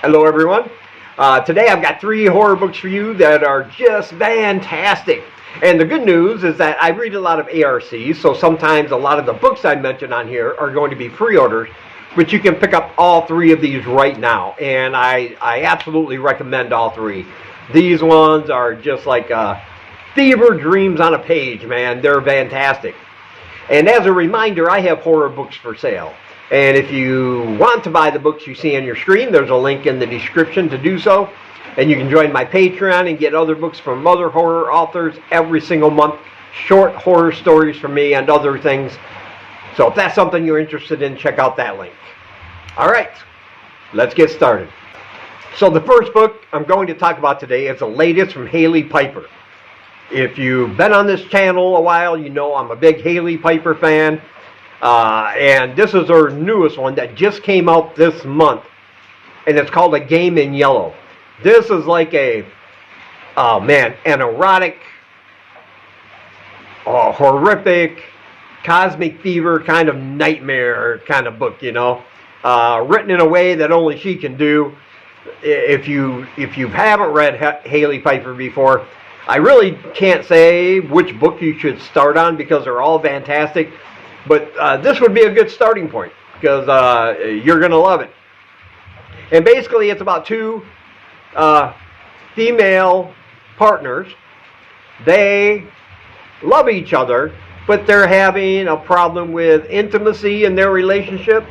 Hello everyone. Today I've got 3 horror books for you that are just fantastic. And the good news is that I read a lot of ARCs, so sometimes a lot of the books I mention on here are going to be pre-orders, but you can pick up all 3 of these right now, and I absolutely recommend all 3. These ones are just like fever dreams on a page, man. They're fantastic. And as a reminder, I have horror books for sale. And if you want to buy the books you see on your screen, there's a link in the description to do so. And you can join my Patreon and get other books from other horror authors every single month. Short horror stories from me and other things. So if that's something you're interested in, check out that link. Alright, let's get started. So the first book I'm going to talk about today is the latest from Hailey Piper. If you've been on this channel a while, you know I'm a big Hailey Piper fan. And this is her newest one that just came out this month. And it's called A Game in Yellow. This is like an erotic, horrific, cosmic fever kind of nightmare kind of book, you know. Written in a way that only she can do. If you haven't read Hailey Piper before, I really can't say which book you should start on because they're all fantastic. But this would be a good starting point because you're going to love it. And basically it's about 2 female partners. They love each other, but they're having a problem with intimacy in their relationship.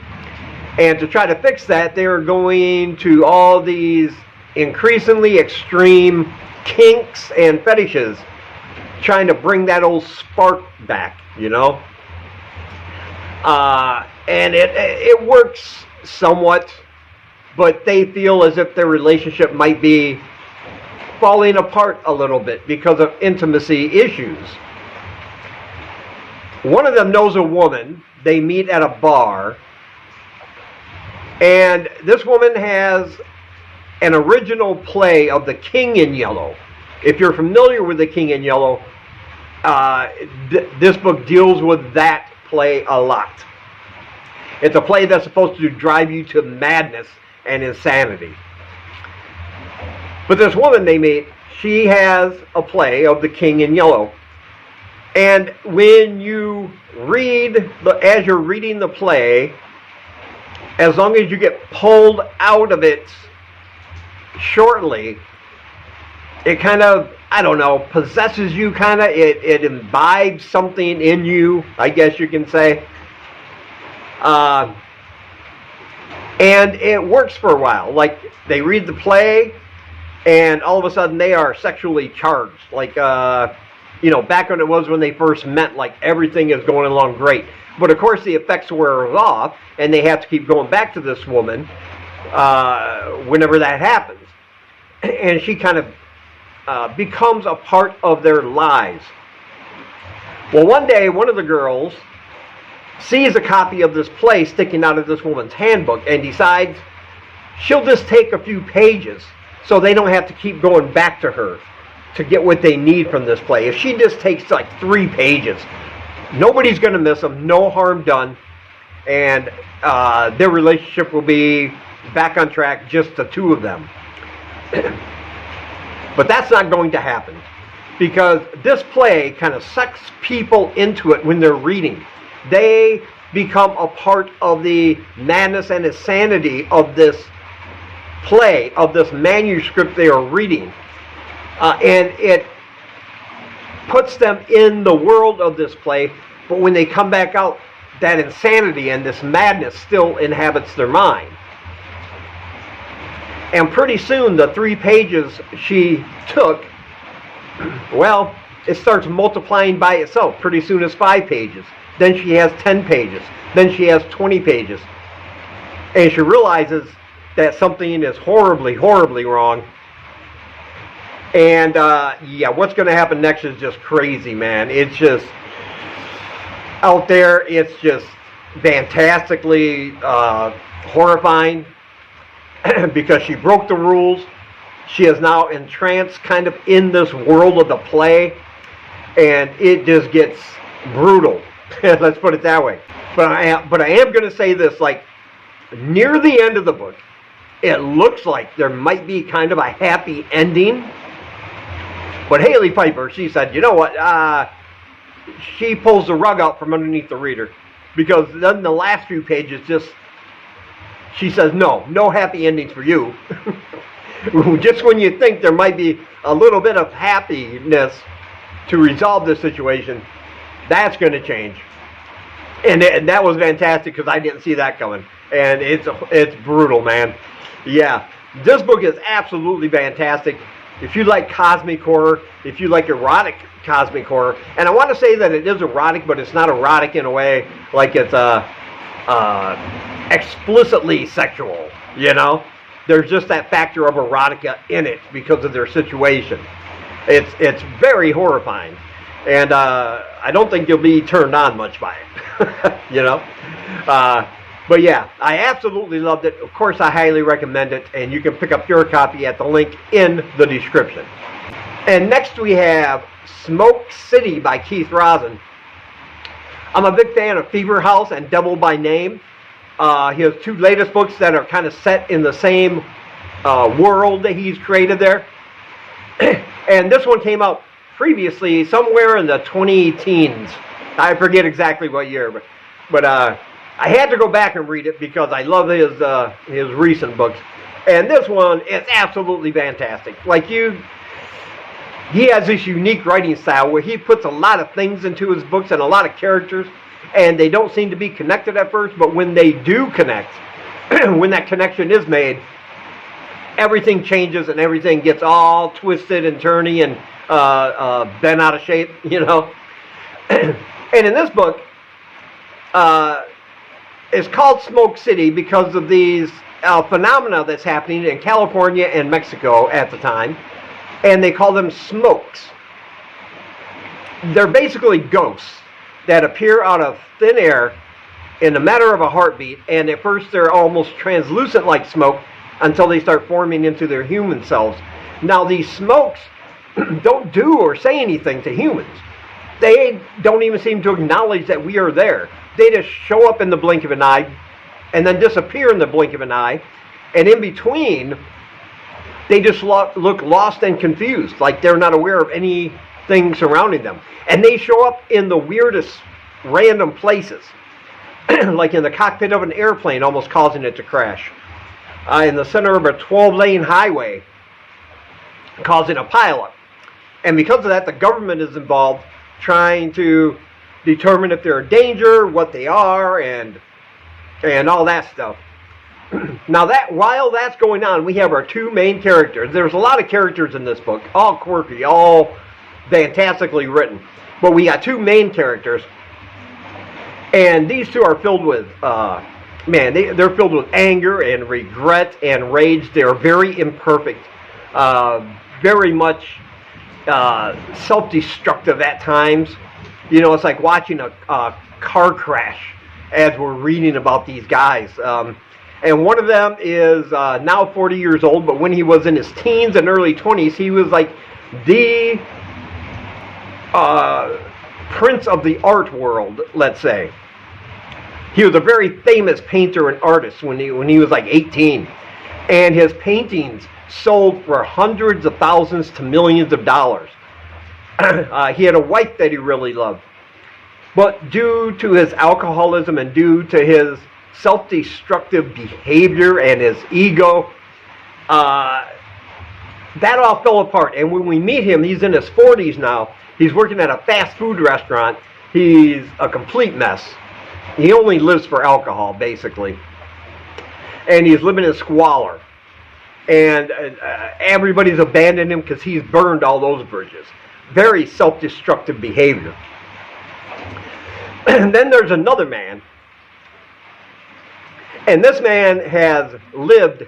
And to try to fix that, they're going to all these increasingly extreme kinks and fetishes, trying to bring that old spark back, you know. And it works somewhat, but they feel as if their relationship might be falling apart a little bit because of intimacy issues. One of them knows a woman. They meet at a bar, and this woman has an original play of The King in Yellow. If you're familiar with The King in Yellow, this book deals with that play a lot. It's a play that's supposed to drive you to madness and insanity. But this woman they meet, she has a play of The King in Yellow. And when you read, as you're reading the play, as long as you get pulled out of it shortly, it kind of, I don't know, possesses you kind of. It imbibes something in you, I guess you can say. And it works for a while. Like, they read the play, and all of a sudden they are sexually charged. Like, you know, back when they first met, like, everything is going along great. But, of course, the effects wear off, and they have to keep going back to this woman whenever that happens. And she kind of becomes a part of their lives. Well, one day, one of the girls sees a copy of this play sticking out of this woman's handbook and decides she'll just take a few pages so they don't have to keep going back to her to get what they need from this play. If she just takes like 3 pages, nobody's going to miss them, no harm done, and their relationship will be back on track, just the 2 of them. But that's not going to happen because this play kind of sucks people into it when they're reading. They become a part of the madness and insanity of this play, of this manuscript they are reading. And it puts them in the world of this play, but when they come back out, that insanity and this madness still inhabits their mind. And pretty soon, the 3 pages she took, well, it starts multiplying by itself. Pretty soon it's 5 pages. Then she has 10 pages. Then she has 20 pages. And she realizes that something is horribly, horribly wrong. And, yeah, what's going to happen next is just crazy, man. It's just out there. It's just fantastically horrifying because she broke the rules. She is now entranced kind of in this world of the play. And it just gets brutal. Let's put it that way. But I am going to say this, like, near the end of the book, it looks like there might be kind of a happy ending. But Haley Piper, she said, you know what, she pulls the rug out from underneath the reader, because then the last few pages just, she says, no happy endings for you. Just when you think there might be a little bit of happiness to resolve this situation, that's going to change. And that was fantastic, because I didn't see that coming. And it's brutal, man. Yeah, this book is absolutely fantastic. If you like cosmic horror, if you like erotic cosmic horror, and I want to say that it is erotic, but it's not erotic in a way like it's explicitly sexual, you know? There's just that factor of erotica in it because of their situation. It's very horrifying, and I don't think you'll be turned on much by it, you know? But yeah, I absolutely loved it. Of course, I highly recommend it, and you can pick up your copy at the link in the description. And next we have Smoke City by Keith Rosen. I'm a big fan of Fever House and Devil by Name. His two latest books that are kind of set in the same world that he's created there. And this one came out previously, somewhere in the 20-teens. I forget exactly what year, but I had to go back and read it because I love his recent books. And this one is absolutely fantastic. Like he has this unique writing style where he puts a lot of things into his books and a lot of characters, and they don't seem to be connected at first, but when they do connect, when that connection is made, everything changes and everything gets all twisted and turny and bent out of shape, you know. And in this book, it's called Smoke City because of these phenomena that's happening in California and Mexico at the time, and they call them smokes. They're basically ghosts that appear out of thin air in a matter of a heartbeat, and at first they're almost translucent like smoke until they start forming into their human selves. Now these smokes don't do or say anything to humans. They don't even seem to acknowledge that we are there. They just show up in the blink of an eye and then disappear in the blink of an eye. And in between, they just look lost and confused, like they're not aware of anything surrounding them. And they show up in the weirdest random places, like in the cockpit of an airplane, almost causing it to crash. In the center of a 12-lane highway, causing a pileup. And because of that, the government is involved, trying to determine if they're a danger, what they are, and all that stuff. Now, while that's going on, we have our two main characters. There's a lot of characters in this book, all quirky, all fantastically written. But we got two main characters, and these two are filled with, they're filled with anger and regret and rage. They're very imperfect, very much self-destructive at times. You know, it's like watching a car crash as we're reading about these guys. And one of them is now 40 years old, but when he was in his teens and early 20s, he was like the prince of the art world, let's say. He was a very famous painter and artist when he was like 18. And his paintings sold for hundreds of thousands to millions of dollars. He had a wife that he really loved. But due to his alcoholism and due to his self-destructive behavior and his ego, that all fell apart. And when we meet him, he's in his 40s now. He's working at a fast food restaurant. He's a complete mess. He only lives for alcohol, basically. And he's living in squalor. And everybody's abandoned him because he's burned all those bridges. Very self-destructive behavior. And then there's another man. And this man has lived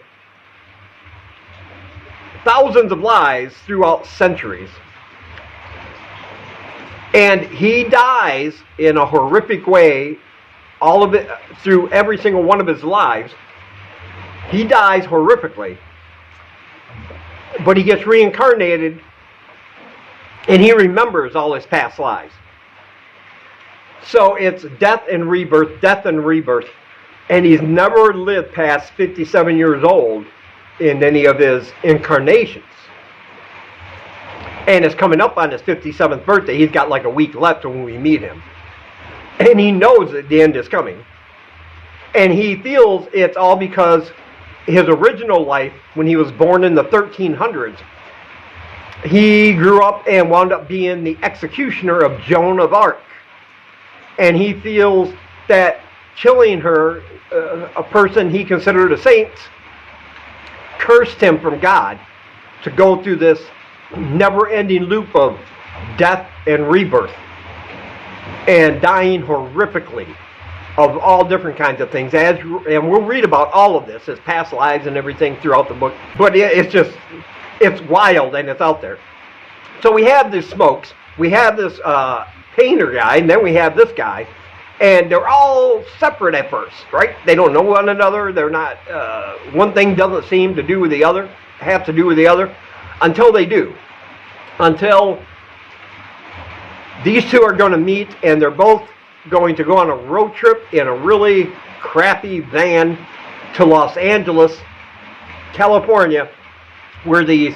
thousands of lives throughout centuries. And he dies in a horrific way, all of it through every single one of his lives. He dies horrifically. But he gets reincarnated, and he remembers all his past lives. So it's death and rebirth, death and rebirth. And he's never lived past 57 years old. in any of his incarnations. And it's coming up on his 57th birthday. He's got like a week left when we meet him. And he knows that the end is coming. And he feels it's all because his original life, when he was born in the 1300s, he grew up and wound up being the executioner of Joan of Arc. And he feels that killing her, a person he considered a saint, cursed him from God to go through this never-ending loop of death and rebirth and dying horrifically of all different kinds of things. And we'll read about all of this, his past lives and everything throughout the book. But it's wild and it's out there. So we have the Smokes, we have this painter guy, and then we have this guy, and they're all separate at first, right? They don't know one another. They're not. One thing doesn't seem to do with the other, have to do with the other, until they do. Until these two are going to meet, and they're both going to go on a road trip in a really crappy van to Los Angeles, California, where the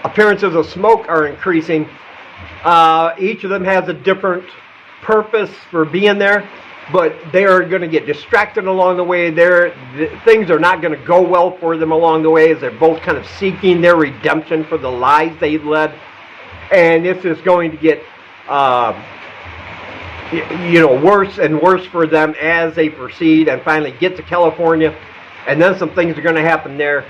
appearances of smoke are increasing. Each of them has a different purpose for being there, but they are going to get distracted along the way. Things are not going to go well for them along the way, as they're both kind of seeking their redemption for the lives they've led. And this is going to get worse and worse for them as they proceed and finally get to California. And then some things are going to happen there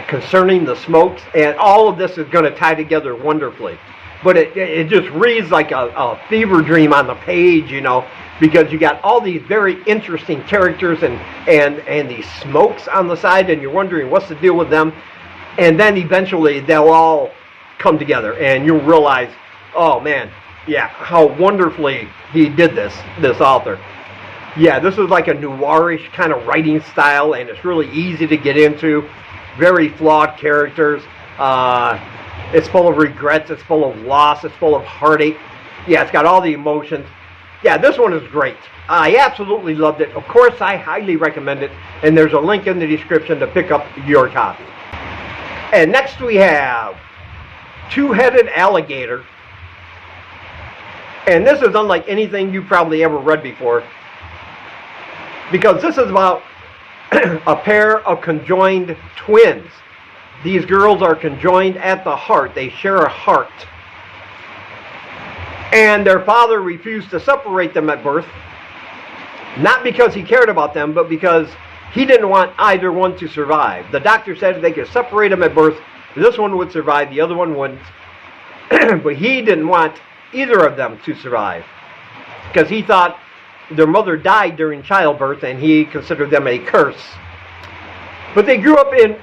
concerning the Smokes, and all of this is going to tie together wonderfully. But it just reads like a fever dream on the page, because you got all these very interesting characters and these Smokes on the side, and you're wondering what's the deal with them. And then eventually they'll all come together, and you'll realize, oh man, yeah, how wonderfully he did this author. Yeah, this is like a noirish kind of writing style, and it's really easy to get into. Very flawed characters. It's full of regrets. It's full of loss. It's full of heartache. Yeah, it's got all the emotions. Yeah, this one is great. I absolutely loved it. Of course, I highly recommend it. And there's a link in the description to pick up your copy. And next we have Two-Headed Alligator. And this is unlike anything you probably ever read before, because this is about a pair of conjoined twins. These girls are conjoined at the heart. They share a heart. And their father refused to separate them at birth, not because he cared about them, but because he didn't want either one to survive. The doctor said they could separate them at birth. This one would survive, the other one wouldn't. But he didn't want either of them to survive, because he thought their mother died during childbirth, and he considered them a curse. But they grew up in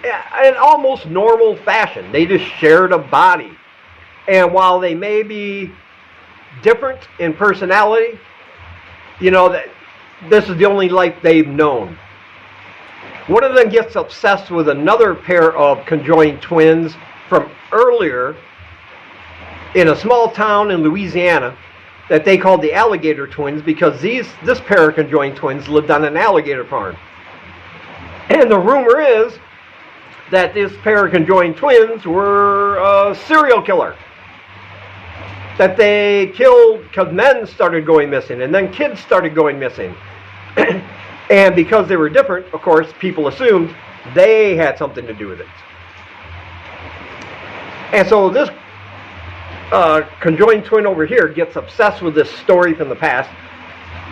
an almost normal fashion. They just shared a body. And while they may be different in personality, that this is the only life they've known. One of them gets obsessed with another pair of conjoined twins from earlier in a small town in Louisiana that they called the Alligator Twins, because this pair of conjoined twins lived on an alligator farm. And the rumor is that this pair of conjoined twins were a serial killer. That they killed because men started going missing, and then kids started going missing. And because they were different, of course, people assumed they had something to do with it. And so this conjoined twin over here gets obsessed with this story from the past,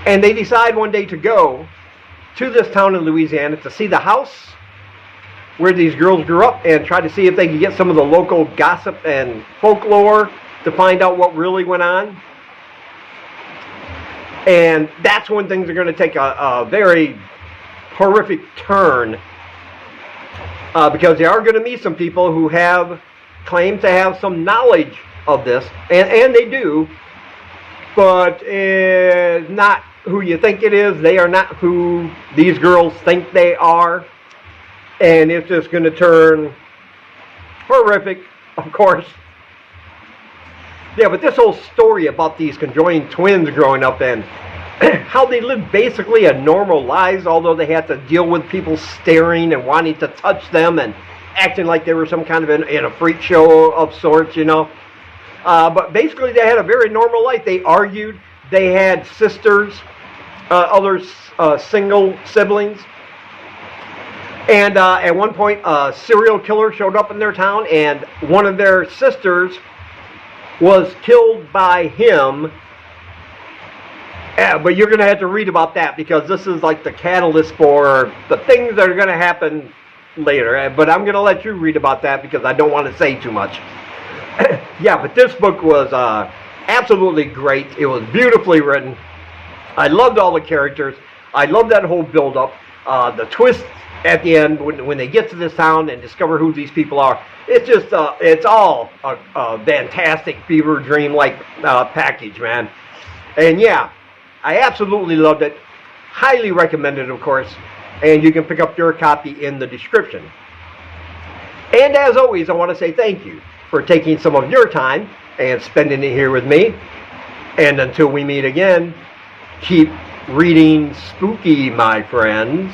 and they decide one day to go to this town in Louisiana to see the house where these girls grew up, and try to see if they could get some of the local gossip and folklore to find out what really went on. And that's when things are going to take a very horrific turn, because they are going to meet some people who claim to have some knowledge of this, and they do, but it's not who you think it is. They are not who these girls think they are, and it's just going to turn horrific, of course. Yeah, but this whole story about these conjoined twins growing up and how they lived basically a normal lives, although they had to deal with people staring and wanting to touch them and acting like they were some kind of in a freak show of sorts, you know. But basically they had a very normal life. They argued. They had sisters, other single siblings. And at one point, a serial killer showed up in their town, and one of their sisters was killed by him. But you're going to have to read about that, because this is like the catalyst for the things that are going to happen later. But I'm going to let you read about that because I don't want to say too much. Yeah, but this book was absolutely great. It was beautifully written. I loved all the characters. I loved that whole build-up. The twist at the end when they get to this town and discover who these people are. It's just, it's all a fantastic fever dream-like package, man. And yeah, I absolutely loved it. Highly recommended, of course. And you can pick up your copy in the description. And as always, I want to say thank you for taking some of your time and spending it here with me. And until we meet again, keep reading spooky, my friends.